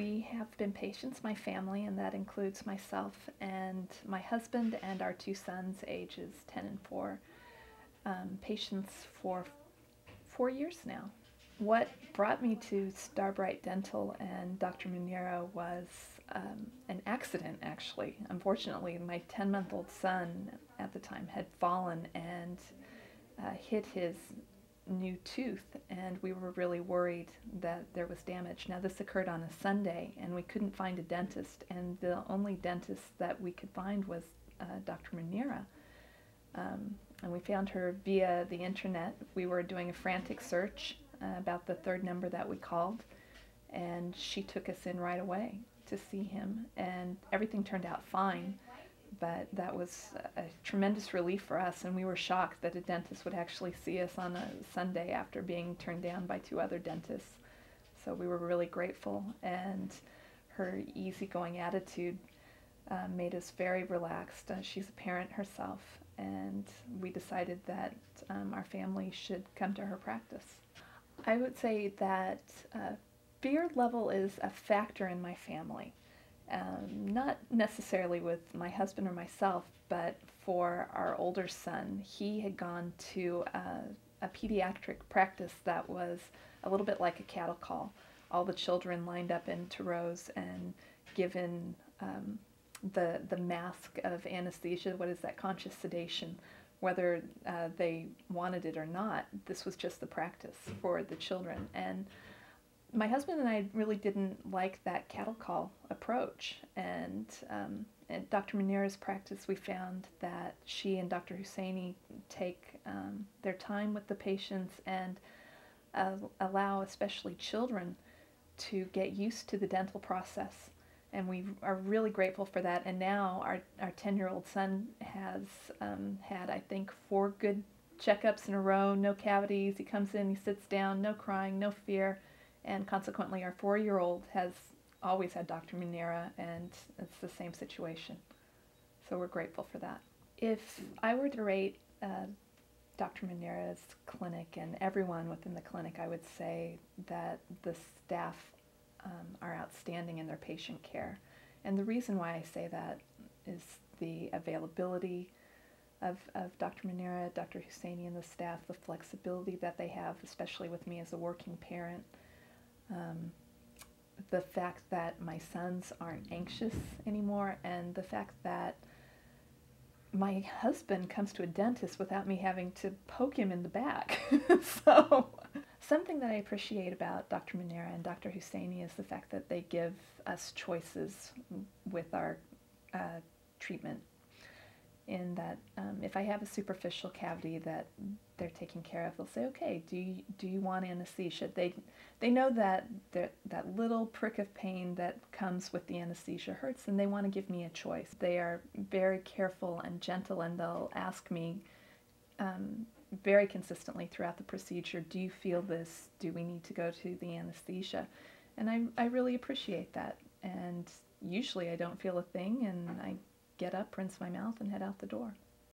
We have been patients, my family, and that includes myself and my husband and our two sons, ages 10 and 4, patients for 4 years now. What brought me to StarBrite Dental and Dr. Munira was an accident, actually. Unfortunately, my 10-month-old son at the time had fallen and hit his new tooth, and we were really worried that there was damage. Now, this occurred on a Sunday, and we couldn't find a dentist, and the only dentist that we could find was Dr. Munira. And we found her via the internet. We were doing a frantic search about the third number that we called, and she took us in right away to see him, and everything turned out fine. But that was a tremendous relief for us, and we were shocked that a dentist would actually see us on a Sunday after being turned down by 2 other dentists. So we were really grateful, and her easygoing attitude made us very relaxed. She's a parent herself, and we decided that our family should come to her practice. I would say that fear level is a factor in my family. Not necessarily with my husband or myself, but for our older son. He had gone to a pediatric practice that was a little bit like a cattle call. All the children lined up into rows and given the mask of anesthesia. What is that? Conscious sedation. Whether they wanted it or not, this was just the practice for the children. And my husband and I really didn't like that cattle call approach, and at Dr. Munira's practice we found that she and Dr. Husseini take their time with the patients and allow especially children to get used to the dental process, and we are really grateful for that. And now our 10-year-old son has had, I think, 4 good checkups in a row, no cavities. He comes in, he sits down, no crying, no fear. And consequently, our 4-year-old has always had Dr. Munira, and it's the same situation. So we're grateful for that. If I were to rate Dr. Munira's clinic and everyone within the clinic, I would say that the staff are outstanding in their patient care. And the reason why I say that is the availability of Dr. Munira, Dr. Husseini, and the staff, the flexibility that they have, especially with me as a working parent. The fact that my sons aren't anxious anymore, and the fact that my husband comes to a dentist without me having to poke him in the back. So something that I appreciate about Dr. Munira and Dr. Husseini is the fact that they give us choices with our treatment, in that if I have a superficial cavity that they're taking care of, they'll say, okay, do you want anesthesia? They know that that little prick of pain that comes with the anesthesia hurts, and they want to give me a choice. They are very careful and gentle, and they'll ask me very consistently throughout the procedure, do you feel this? Do we need to go to the anesthesia? And I really appreciate that. And usually I don't feel a thing, and I get up, rinse my mouth, and head out the door.